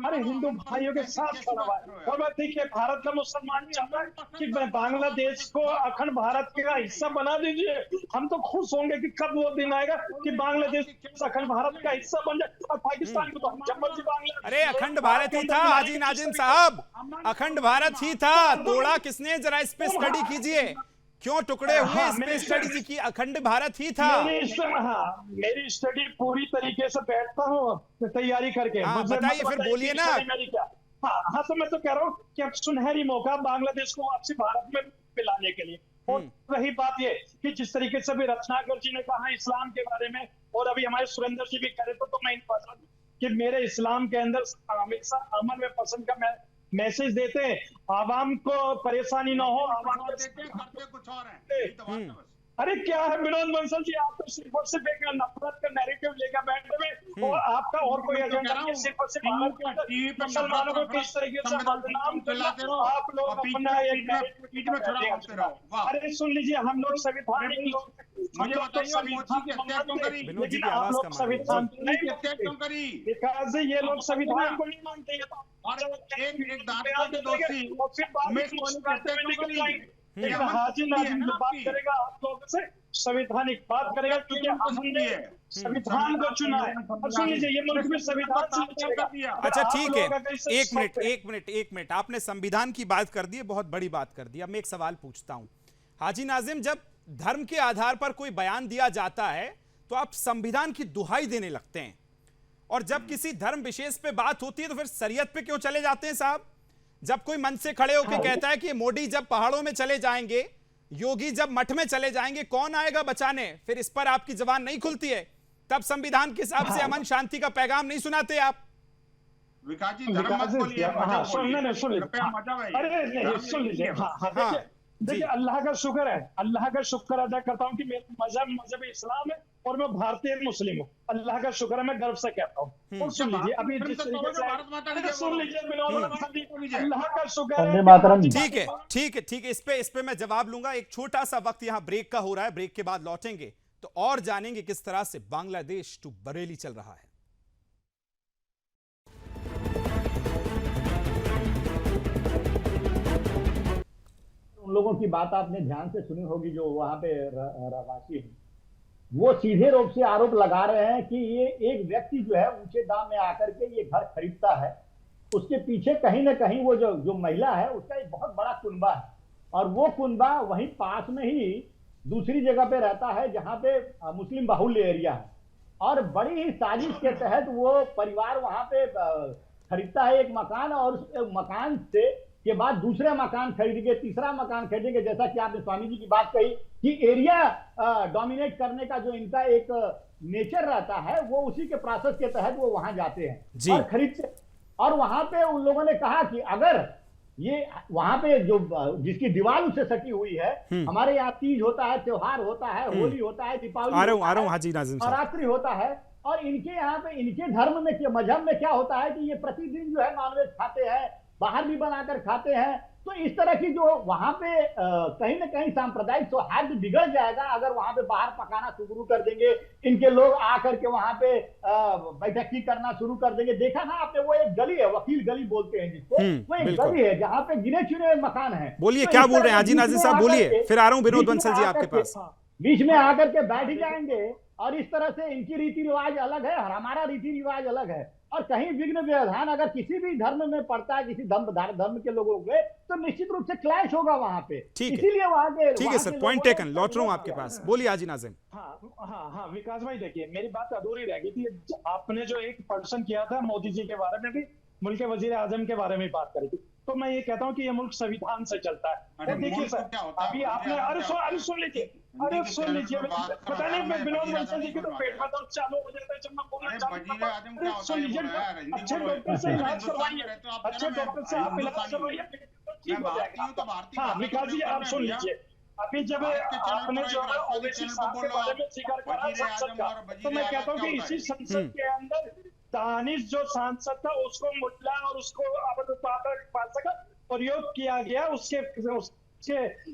अरे हिंदू भाइयों के साथ खड़ा हुआ है। और देखिए, भारत का मुसलमान चाहता है कि बांग्लादेश को अखंड भारत का हिस्सा बना दीजिए। हम तो खुश होंगे कि कब वो दिन आएगा कि बांग्लादेश अखंड भारत का हिस्सा बन जाए, और पाकिस्तान को तो हम जब मर्जी बांग्लादेश। अरे अखंड भारत ही था हाजी नाजिम साहब, अखंड भारत ही था, तोड़ा किसने? जरा इस पे स्टडी कीजिए, क्यों टुकड़े हुए, इस पे स्टडी की। अखंड भारत ही था। मेरी स्टडी पूरी तरीके से बैठता हूँ तैयारी करके। बताइए फिर, बोलिए ना। हाँ तो मैं तो कह रहा हूँ कि अब सुनहरी मौका बांग्लादेश को वापसी भारत में मिलाने के लिए। और रही बात ये कि जिस तरीके से भी रत्नाकर जी ने कहा इस्लाम के बारे में, और अभी हमारे सुरेंद्र जी भी करे तो मैं पसंद कि मेरे इस्लाम के अंदर हमेशा अमन में पसंद का मैसेज देते हैं, आवाम को परेशानी ना हो, आवाम को करते कुछ और है। अरे क्या है विनोद बंसल जी, आप तो सिर्फ और सिर्फ एक नफरत का नैरेटिव लेकर बैठे हुए, और आपका और कोई एजेंडा नहीं, सिर्फ और सिर्फ मुसलमानों को किस तरीके से बदनाम करना। आप लोग अपना अरे सुन लीजिए, हम लोग संविधान, मुझे ये लोग संविधान को नहीं मानते, हाजी नाजिम बात करेगा आप लोगों से, संवैधानिक बात करेगा, क्योंकि हमने संविधान को चुना है। और सुन लीजिए, ये मुल्क में संविधान से चलेगा। अच्छा ठीक है, एक मिनट, आपने संविधान की बात कर दी है, बहुत बड़ी बात कर दी। अब मैं एक सवाल पूछता हूं हाजी नाजिम, जब धर्म के आधार पर कोई बयान दिया जाता है तो आप संविधान की दुहाई देने लगते हैं, और जब किसी धर्म विशेष पे बात होती है तो फिर शरीयत पे क्यों चले जाते हैं साहब? जब कोई मन से खड़े होकर कहता है कि मोदी जब पहाड़ों में चले जाएंगे, योगी जब मठ में चले जाएंगे, कौन आएगा बचाने? फिर इस पर आपकी जबान नहीं खुलती है, तब संविधान के हिसाब से अमन शांति का पैगाम नहीं सुनाते आप? विकास जी धर्म मत बोलिए, अरे सुन लीजिए। देखिए अल्लाह का शुक्र है, अल्लाह का शुक्र अदा करता हूँ कि मेरा मजहब इस्लाम है और मैं भारतीय मुस्लिम हूँ। अल्लाह का शुक्र है, मैं गर्व से कहता हूँ। और सुन लीजिए अभी जिस तरीके से सुन लीजिए, अल्लाह का शुक्र है। ठीक है, इस पे मैं जवाब लूंगा। एक छोटा सा वक्त यहाँ ब्रेक का हो रहा है, ब्रेक के बाद लौटेंगे तो और जानेंगे किस तरह से बांग्लादेश टू बरेली चल रहा है। उन लोगों की बात आपने ध्यान से सुनी होगी जो वहां पे रहवासी हैं, वो सीधे रूप से आरोप लगा रहे हैं कि ये एक व्यक्ति जो है ऊंचे दाम में आकर के ये घर खरीदता है, उसके पीछे कहीं ना कहीं वो जो महिला है उसका एक बहुत बड़ा कुनबा है, और वो कुनबा वहीं पास में ही दूसरी जगह पे रहता है जहां पे मुस्लिम बाहुल्य एरिया है, और बड़ी ही साजिश के तहत वो परिवार वहां पे खरीदता है एक मकान, और उस मकान से के बाद दूसरा मकान खरीदेंगे, तीसरा मकान खरीदेंगे। जैसा कि आपने स्वामी जी की बात कही कि एरिया डोमिनेट करने का जो इनका एक नेचर रहता है, वो उसी के प्रोसेस के तहत वो वहां जाते हैं और खरीदते। और वहां पे उन लोगों ने कहा कि अगर ये वहां पे जो जिसकी दीवार उससे सटी हुई है, हमारे यहाँ तीज होता है, त्योहार होता है, होली होता है, दीपावली, नवरात्रि होता है, और इनके यहाँ पे इनके धर्म में मजहब में क्या होता है कि ये प्रतिदिन जो है नॉनवेज खाते हैं, बाहर भी बनाकर खाते हैं। तो इस तरह की जो वहां पे कहीं ना कहीं सांप्रदायिक सौहार्द बिगड़ जाएगा अगर वहां पे बाहर पकाना शुरू कर देंगे, इनके लोग आकर के वहां पे बैठकी करना शुरू कर देंगे। देखा ना आपने, वो एक गली है, वकील गली बोलते हैं जिसको, वो एक गली है जहां पे गिने चुने मकान है। बोलिए क्या बोल रहे हैं हाजी नाज़िर साहब, बोलिए, फिर आ रहा हूं विनोद बंसल जी आपके पास। बीच में आकर के बैठ जाएंगे, और इस तरह से इनकी रीति रिवाज अलग है और हमारा रीति रिवाज अलग है, और कहीं विघ्न व्यवधान अगर किसी भी धर्म में पड़ता है, किसी धर्म के लोगों में, तो निश्चित रूप से क्लैश होगा वहां पे। इसीलिए वहां के ठीक है सर, पॉइंट टेकन, लौट रहा हूं आपके पास। बोलिए हाजी नाज़िम। हाँ विकास भाई, देखिए मेरी बात अधूरी रह गई थी। आपने जो एक पर्सन किया था मोदी जी के बारे में भी, मुल्क के वजीर आजम के बारे में बात करी थी, तो मैं ये कहता हूँ कि ये मुल्क संविधान से चलता है। देखिए सर, अभी आपने अरे सुन लीजिए, पता नहीं मैं विनोद बंसल जी के तो पेट में दर्द चालू हो जाता है जब मैं बोलना चाहता हूँ। सुन लीजिए, अच्छे डॉक्टर से इलाज करवाइए, अच्छे डॉक्टर से आप इलाज करवाइए, ठीक हो जाएगा। हाँ विकास जी आप सुन लीजिए, अभी जब आपने जो है ओवैसी साहब के बारे में जिक्र करा संसद का, तो मैं कहता हूँ कि इसी संसद के अंदर दानिश जो सांसद था उसको मुल्ला और उसको भाषा का प्रयोग किया गया, उसके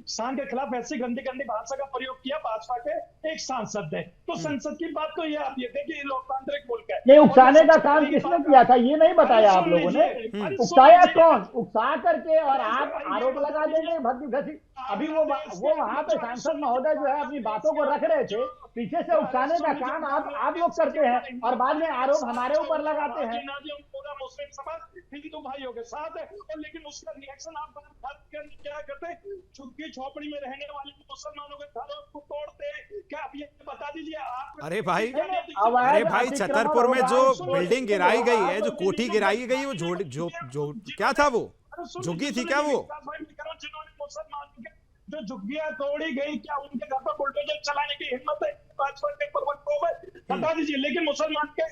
शान के खिलाफ ऐसी गंदी भाषा का प्रयोग किया भाजपा के एक सांसद ने। तो संसद की बात तो ये आती है, देखिए लोकतांत्रिक मुल्क है। ये उकसाने का काम किसने किया था ये नहीं बताया आप लोगों ने, उकसाया कौन? उकसा करके और आप आरोप लगा देंगे भद्दी घसी। अभी वो वहां पे सांसद महोदय जो है अपनी बातों को रख रहे थे, पीछे से उकसाने का काम आप लोग करते हैं और बाद में आरोप हमारे ऊपर लगाते हैं। पूरा मुस्लिम समाज हिंदू भाइयों के साथ है, और लेकिन उसका रिएक्शन आप क्या करते हैं? झुग्गी झोपड़ी में रहने वाले मुसलमानों के घरों को तोड़ते हैं, क्या आप ये बता दीजिए आप? अरे भाई छतरपुर में जो बिल्डिंग गिराई गई है, जो कोठी गिराई गई, वो जो क्या था, वो झुग्गी थी क्या? वो जिन्होंने मुसलमान जो झुग्गियां तोड़ी गई, क्या उनके घर पर बुलडोजर चलाने की हिम्मत है भाजपा के प्रवक्ताओं में? बता दीजिए। लेकिन मुसलमान के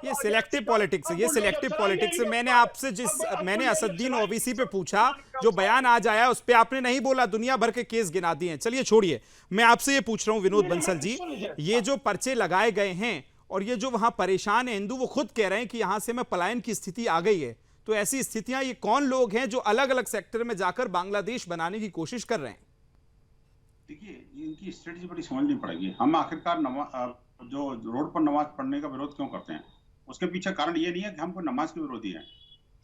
ये सिलेक्टिव पॉलिटिक्स है, ये सिलेक्टिव पॉलिटिक्स है। मैंने असदुद्दीन ओवैसी पे पूछा, जो बयान आज आया उस पे आपने नहीं बोला, दुनिया भर के केस गिना दिए हैं। चलिए छोड़िए, मैं आपसे ये पूछ रहा हूँ विनोद बंसल जी, ये जो पर्चे लगाए गए हैं और ये जो वहां परेशान है हिंदू, वो खुद कह रहे हैं कि यहां से में पलायन की स्थिति आ गई है, तो ऐसी स्थितियां, ये कौन लोग हैं जो अलग अलग सेक्टर में जाकर बांग्लादेश बनाने की कोशिश कर रहे हैं? देखिए, इनकी स्ट्रेटजी बड़ी समझनी पड़ेगी। हम आखिरकार जो रोड पर नमाज पढ़ने का विरोध क्यों करते हैं, उसके पीछे कारण ये नहीं है कि हम कोई नमाज के विरोधी हैं,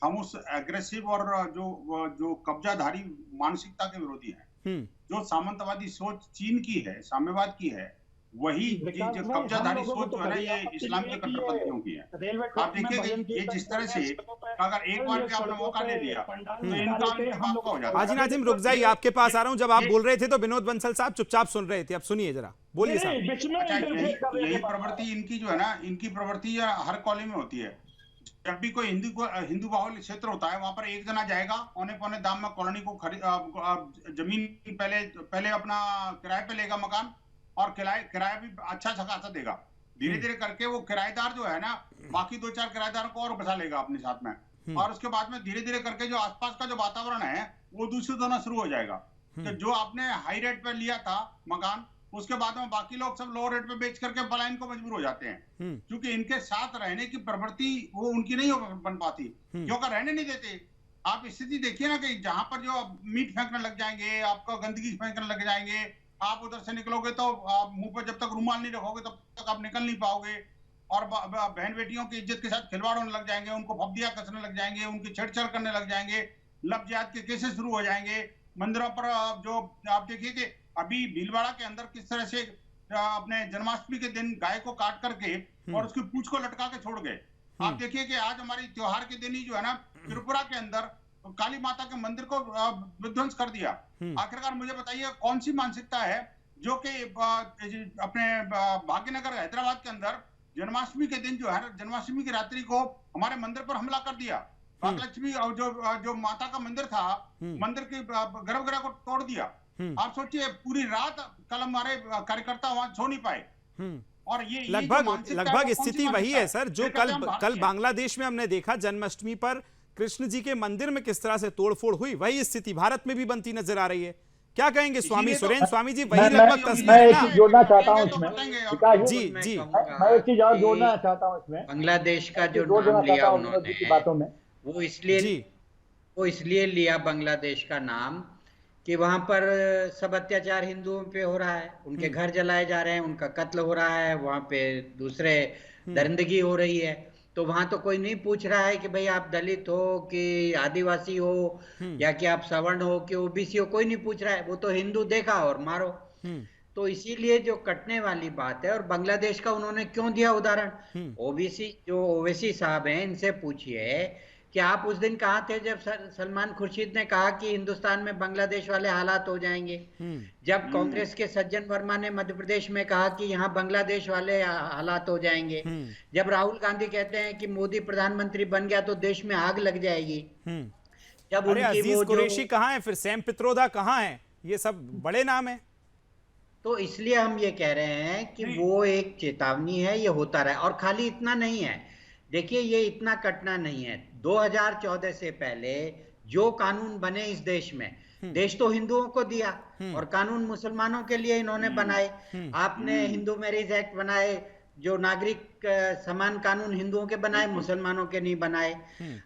हम उस एग्रेसिव और जो कब्जाधारी मानसिकता के विरोधी हैं। जो सामंतवादी सोच चीन की है, साम्यवाद की है, वही जो कब्जाधारी सोच जो है ना, ये इस्लाम के कट्टरपंथियों की है। आप देखिए ये जिस तरह से अगर एक बार भी आपने मौका ले लिया तो इनका हो जाता है। हाजी नाज़िम रुक जाइए, आपके पास आ रहा हूं। जब आप बोल रहे थे तो विनोद बंसल साहब चुपचाप सुन रहे थे, अब सुनिए जरा, बोलिए साहब। यही प्रवृत्ति इनकी जो है ना, इनकी प्रवृत्ति हर कॉलेज में होती है। जब भी कोई हिंदू बाहुल्य क्षेत्र होता है, वहां पर एक जना जाएगा, औने पौने दाम में कॉलोनी को जमीन पहले अपना किराए पे लेगा मकान, और किराया भी अच्छा खासा देगा। धीरे धीरे करके वो किराएदार जो है ना, बाकी 2-4 किराएदारों को और बसा लेगा अपने साथ में, और उसके बाद में धीरे धीरे करके जो आसपास का जो वातावरण है वो दूषित होना शुरू हो जाएगा। तो जो आपने हाई रेट पे लिया था मकान, उसके बाद में बाकी लोग सब लो रेट पे बेच करके पलायन को मजबूर हो जाते हैं, क्योंकि इनके साथ रहने की प्रवृत्ति वो उनकी नहीं बन पाती, क्योंकि रहने नहीं देते। आप स्थिति देखिए ना कि जहां पर जो मीट फेंकने लग जाएंगे, आपको गंदगी फेंकने लग जाएंगे, आप उधर से निकलोगे तो आप मुंह पर जब तक रुमाल नहीं रखोगे तब तक आप निकल नहीं पाओगे, और बहन बेटियों की इज्जत के साथ खिलवाड़ होने लग जाएंगे, उनको फब्दियां कसने लग जाएंगे, उनकी छेड़छाड़ करने लग जाएंगे, लफ्जियात के केसेस शुरू हो जाएंगे। मंदिरों पर जो आप देखिए कि अभी भीलवाड़ा के अंदर किस तरह से अपने जन्माष्टमी के दिन गाय को काट करके और उसकी पूंछ को लटका के छोड़ गए। आप देखिए कि आज हमारी त्योहार के दिन ही जो है ना, त्रिपुरा के अंदर काली माता के मंदिर को विध्वंस कर दिया। आखिरकार मुझे बताइए कौन सी मानसिकता है जो कि अपने भाग्यनगर हैदराबाद के अंदर जन्माष्टमी के दिन जो है, जन्माष्टमी की रात्रि को हमारे मंदिर पर हमला कर दिया। भाग्यलक्ष्मी और जो माता का मंदिर था, मंदिर की गर्भगृह को तोड़ दिया। आप सोचिए पूरी रात कल हमारे कार्यकर्ता वहां सो नहीं पाए। और ये लगभग स्थिति वही है सर जो कल बांग्लादेश में हमने देखा। जन्माष्टमी पर कृष्ण जी के मंदिर में किस तरह से तोड़फोड़ हुई, वही स्थिति भारत में भी बनती नजर आ रही है। क्या कहेंगे स्वामी सुरेंद्र स्वामी जी? वही लगभग तस्वीर। मैं एक चीज जोड़ना चाहता हूँ इसमें, जी मैं एक चीज और जोड़ना चाहता हूँ इसमें। बांग्लादेश का जो नाम लिया उन्होंने बातों में, वो इसलिए लिया बांग्लादेश का नाम कि वहां पर सब अत्याचार हिंदुओं पे हो रहा है, उनके घर जलाए जा रहे हैं, उनका कत्ल हो रहा है, वहां पे दूसरे दरिंदगी हो रही है। तो वहां तो कोई नहीं पूछ रहा है कि भाई आप दलित हो कि आदिवासी हो या कि आप सवर्ण हो कि ओबीसी हो, कोई नहीं पूछ रहा है। वो तो हिंदू देखा और मारो। तो इसीलिए जो कटने वाली बात है, और बांग्लादेश का उन्होंने क्यों दिया उदाहरण, ओवैसी साहब हैं, इनसे पूछिए कि आप उस दिन कहाँ थे जब सलमान खुर्शीद ने कहा कि हिंदुस्तान में बांग्लादेश वाले हालात हो जाएंगे, जब कांग्रेस के सज्जन वर्मा ने मध्य प्रदेश में कहा कि यहाँ बांग्लादेश वाले हालात हो जाएंगे, जब राहुल गांधी कहते हैं कि मोदी प्रधानमंत्री बन गया तो देश में आग लग जाएगी, जब उनकी अजीज कुरैशी कहाँ है, फिर सैम पित्रोदा कहाँ है, ये सब बड़े नाम है। तो इसलिए हम ये कह रहे हैं कि वो एक चेतावनी है, ये होता रहा। और खाली इतना नहीं है, देखिए ये इतना कटना नहीं है। 2014 से पहले जो कानून बने इस देश में, देश तो हिंदुओं को दिया और कानून मुसलमानों के लिए इन्होंने बनाए। आपने हिंदू मैरिज एक्ट बनाए, जो नागरिक समान कानून हिंदुओं के बनाए, मुसलमानों के नहीं बनाए।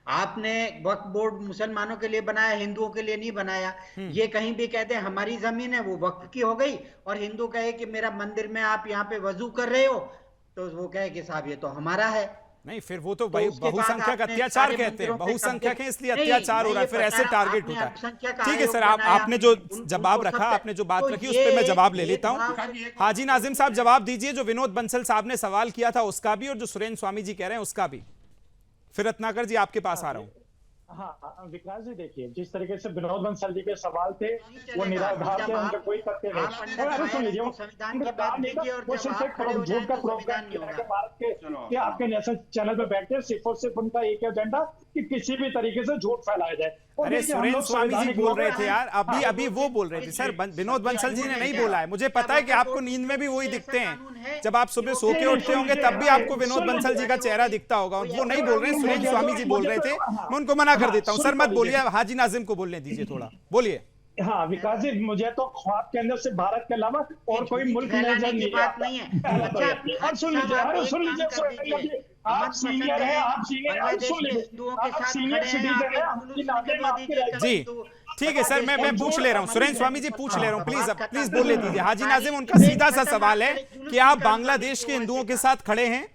आपने वक्फ बोर्ड मुसलमानों के लिए बनाया, हिंदुओं के लिए नहीं बनाया। ये कहीं भी कहते हैं हमारी जमीन है वो वक्फ की हो गई, और हिंदू कहे कि मेरा मंदिर में आप यहाँ पे वजू कर रहे हो, तो वो कहे कि साहब ये तो हमारा है। नहीं, फिर वो तो बहुसंख्यक अत्याचार कहते हैं, बहुसंख्यक है इसलिए अत्याचार हो रहा है, फिर ऐसे टारगेट होता है। ठीक है सर, आपने जो जवाब रखा, आपने जो बात रखी, उस पर मैं जवाब ले लेता हूँ। हाजी नाजिम साहब जवाब दीजिए, जो विनोद बंसल साहब ने सवाल किया था उसका भी, और जो सुरेंद्र स्वामी जी कह रहे हैं उसका भी। फिर रत्नाकर जी आपके पास आ रहा हूँ। हाँ विकास जी, देखिए जिस तरीके से विनोद बंसल जी के सवाल थे वो निराधार थे, उनका कोई तथ्य नहीं। सुन लीजिए, वो सिर्फ एक झूठ का प्रोपेगेंडा है भारत के आपके नेशनल चैनल पे बैठते हैं, सिर्फ और सिर्फ उनका एक एजेंडा कि किसी भी तरीके से झूठ फैलाया जाए। अरे सुरेंद्र स्वामी जी बोल रहे थे यार, अभी वो बोल रहे थे सर, विनोद बंसल जी ने नहीं बोला है। मुझे पता है कि आपको नींद में भी वही दिखते हैं, जब आप सुबह सो के उठते होंगे तब भी आपको विनोद बंसल जी का चेहरा दिखता होगा। वो नहीं बोल रहे, सुरेंद्र स्वामी जी बोल रहे थे, मैं उनको मना कर देता हूँ। सर मत बोलिए, हाजी नाजिम को बोलने दीजिए थोड़ा, बोलिए। हाँ विकास जी, मुझे तो ख्वाब के अंदर से भारत के अलावा और कोई मुल्क नजर नहीं आता है। अब सुन लीजिए, आप सीनियर हैं, आप सीनियर सिटीजन हैं जी। ठीक है सर, मैं पूछ ले रहा हूँ, सुरेंद्र स्वामी जी पूछ ले रहा हूँ, प्लीज बोलने दीजिए। हाजी नाजिम, उनका सीधा सा सवाल है कि आप बांग्लादेश के हिंदुओं के साथ खड़े हैं?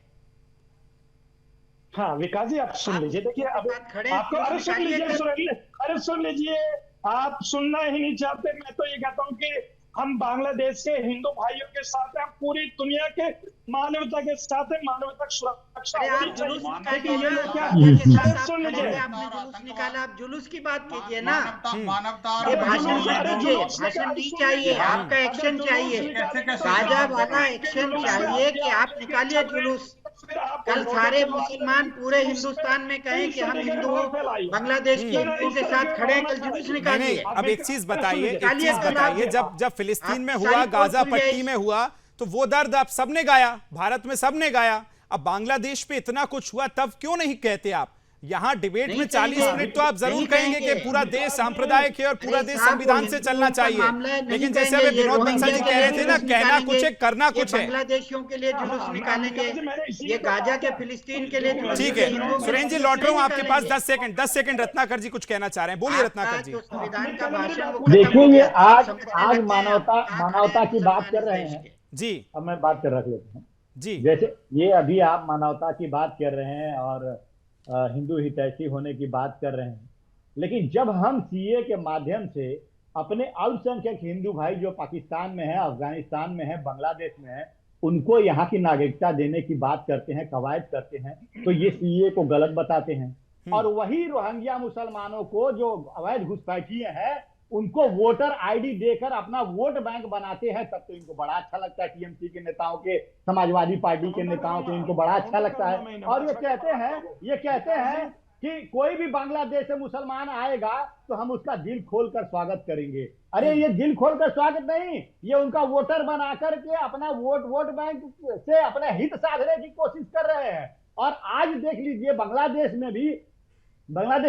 हाँ विकास जी, आप सुन लीजिए, देखिए अब आपको, अरे सुन लीजिए, आप सुनना ही नहीं चाहते। मैं तो ये कहता हूँ कि हम बांग्लादेश के हिंदू भाइयों के साथ हैं, पूरी दुनिया के मानवता के साथ है, मानवता सुरक्षा होनी चाहिए। ये लोग क्या सुन लीजिए, निकाला, आप जुलूस की बात कीजिए ना, मानवता भाषण नहीं चाहिए, आपका एक्शन चाहिए, साझा वाला एक्शन चाहिए कि आप निकालिए जुलूस। कल सारे मुसलमान पूरे हिंदुस्तान में कहें कि हम हिंदू बांग्लादेश के हिंदुओं के साथ खड़े हैं, कल जुलूस निकालिए। अब एक चीज बताइए, जब फिलिस्तीन में हुआ, गाजा पट्टी में हुआ, तो वो दर्द अब सबने गाया, भारत में सबने गाया। अब बांग्लादेश पे इतना कुछ हुआ तब क्यों नहीं कहते आप? यहां डिबेट में 40 मिनट तो आप जरूर कहेंगे कि पूरा देश सांप्रदायिक है और पूरा देश संविधान से चलना चाहिए, लेकिन जैसे अभी विनोद बंसल जी कह रहे थे ना, कहना कुछ है करना कुछ है। बांग्लादेशियों के लिए जुलूस निकालेंगे, ये गाजा के फिलिस्तीन के लिए। ठीक है सुरेंद्र जी, लौट रहा हूं आपके पास 10 सेकंड। रत्नाकर जी कुछ कहना चाह रहे हैं, बोलिए रत्नाकर जी। संविधान का भाषण देखिए, ये आज मानवता की बात कर रहे हैं जी। अब मैं बात कर रख लेता हूँ जी। जैसे ये अभी आप मानवता की बात कर रहे हैं और हिंदू हितैषी होने की बात कर रहे हैं, लेकिन जब हम सीए के माध्यम से अपने अल्पसंख्यक हिंदू भाई जो पाकिस्तान में है, अफगानिस्तान में है, बांग्लादेश में है, उनको यहाँ की नागरिकता देने की बात करते हैं, कवायद करते हैं, तो ये सीए को गलत बताते हैं। और वही रोहिंग्या मुसलमानों को जो अवैध घुसपैठिए हैं उनको वोटर आईडी देकर अपना वोट बैंक बनाते हैं, तब तो इनको बड़ा अच्छा लगता है। टीएमसी के नेताओं के, समाजवादी पार्टी के नेताओं के इनको बड़ा अच्छा लगता है। और ये कहते हैं कि कोई भी बांग्लादेश से मुसलमान आएगा तो हम उसका दिल खोलकर स्वागत करेंगे। अरे ये दिल खोलकर स्वागत नहीं, ये उनका वोटर बना करके अपना वोट बैंक से अपने हित साधने की कोशिश कर रहे हैं। और आज देख लीजिए बांग्लादेश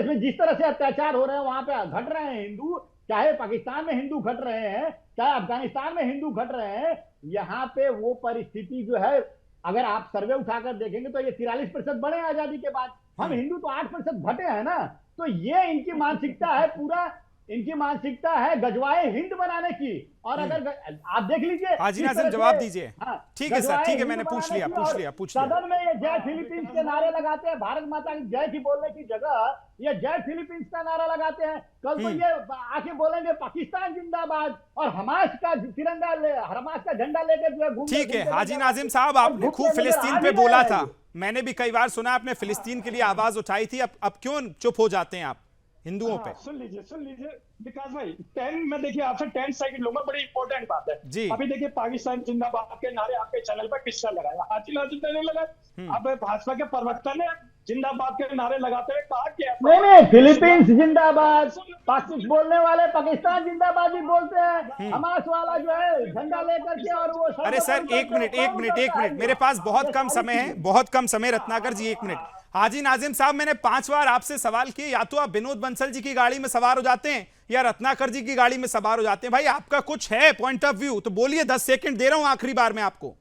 में जिस तरह से अत्याचार हो रहे हैं, वहां पे घट रहे हैं हिंदू, चाहे पाकिस्तान में हिंदू घट रहे हैं, चाहे अफगानिस्तान में हिंदू घट रहे हैं। यहाँ पे वो परिस्थिति जो है, अगर आप सर्वे उठाकर देखेंगे तो ये 43% बढ़े आजादी के बाद, हम हिंदू तो 8% घटे हैं ना। तो ये इनकी मानसिकता है, पूरा इनकी मानसिकता है गजवाए हिंद बनाने की। और अगर आप देख लीजिए, हाजी नाज़िम जवाब दीजिए। ठीक है सर, ठीक है, मैंने पूछ लिया। सदन में ये जय फिलीपींस के नारे लगाते हैं, भारत माता की जय की बोलने की जगह ये जय फिलीपींस का नारा लगाते हैं। कल तो ये आके बोलेंगे पाकिस्तान जिंदाबाद और हमास का तिरंगा, हमास का झंडा लेकर जो है। ठीक है हाजी नाज़िम साहब, आपने खूब फिलिस्तीन पे बोला था, मैंने भी कई बार सुना आपने फिलिस्तीन के लिए आवाज उठाई थी। अब क्यों चुप हो जाते हैं आप हिंदुओं पे? सुन लीजिए विकास भाई, 10 में देखिए आपसे 10 सेकंड लूंगा, बड़ी इंपॉर्टेंट बात है जी। अभी देखिए पाकिस्तान जिंदाबाद के नारे आपके चैनल पर किसने लगाया? हाजी नाज़िम ने लगाया। अब भाजपा के प्रवक्ता ने जिंदाबाद के नारे लगाते हुए कहा कि नहीं, फिलीपींस जिंदाबाद, पाकिस्तान बोलने वाले पाकिस्तान जिंदाबाद ही बोलते हैं, हमास वाला जो है झंडा लेकर के। और वो अरे सर एक मिनट, मेरे पास बहुत कम समय रत्नाकर जी, 1 मिनट। हाजी नाज़िम साहब, मैंने 5 बार आपसे सवाल किए, या तो आप विनोद बंसल जी की गाड़ी में सवार हो जाते हैं या रत्नाकर जी की गाड़ी में सवार हो जाते हैं। भाई आपका कुछ है पॉइंट ऑफ व्यू तो बोलिए, 10 सेकंड दे रहा हूं आखिरी बार में आपको।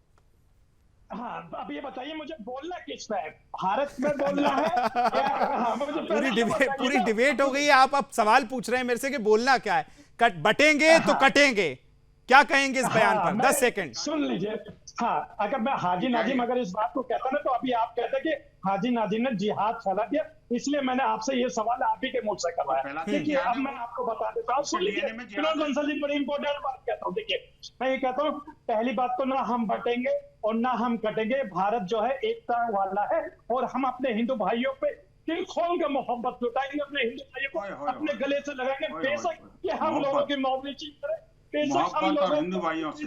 हाँ, अब ये बताइए मुझे बोलना किस पे है? भारत में बोलना है पूरी डिबेट हो गई है, आप अब सवाल पूछ रहे हैं मेरे से कि बोलना क्या है। बटेंगे तो कटेंगे, क्या कहेंगे इस बयान पर? 10 सेकंड सुन लीजिए। हाँ, अगर मैं हाजी नाज़िम अगर इस बात को कहता ना, तो अभी आप कहते कि हाजी नाज़िम ने जिहाद फैला दिया, इसलिए मैंने आपसे ये सवाल आप ही के मुंह से करवाया। देखिए अब मैं आपको बता देता हूँ, सुन लीजिए, विनोद बंसल जी बड़ी इंपॉर्टेंट बात कहता हूँ। देखिए मैं ये कहता हूँ, पहली बात तो ना हम बटेंगे और ना हम कटेंगे। भारत जो है एकता वाला है और हम अपने हिंदू भाइयों पे दिल खोल के मोहब्बत लुटाएंगे, अपने हिंदू भाइयों को अपने गले से लगाएंगे। बेशक कि हम लोगों की मौलिकी करें, मोहब्बत और हिंदू भाइयों से,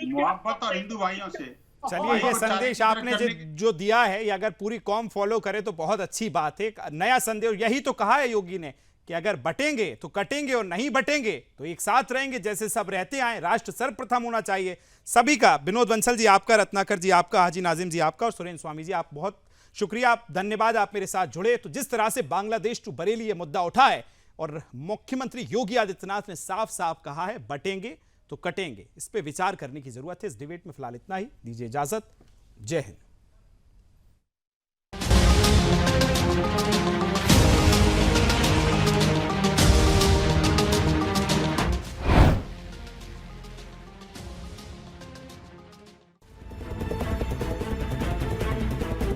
मोहब्बत और हिंदू भाइयों से। चलिए, ये संदेश आपने जो दिया है, ये अगर पूरी कौम फॉलो करे तो बहुत अच्छी बात है। नया संदेश, यही तो कहा है योगी ने कि अगर बटेंगे तो कटेंगे और नहीं बटेंगे तो एक साथ रहेंगे, जैसे सब रहते आए। राष्ट्र सर्वप्रथम होना चाहिए सभी का। विनोद बंसल जी आपका, रत्नाकर जी आपका, हाजी नाज़िम जी आपका और सुरेंद्र स्वामी जी आप बहुत शुक्रिया, आप धन्यवाद, आप मेरे साथ जुड़े। तो जिस तरह से बांग्लादेश टू बरेली ये मुद्दा उठा है और मुख्यमंत्री योगी आदित्यनाथ ने साफ साफ कहा है बटेंगे तो कटेंगे, इस पे विचार करने की जरूरत है। इस डिबेट में फिलहाल इतना ही, दीजिए इजाजत, जय हिंद।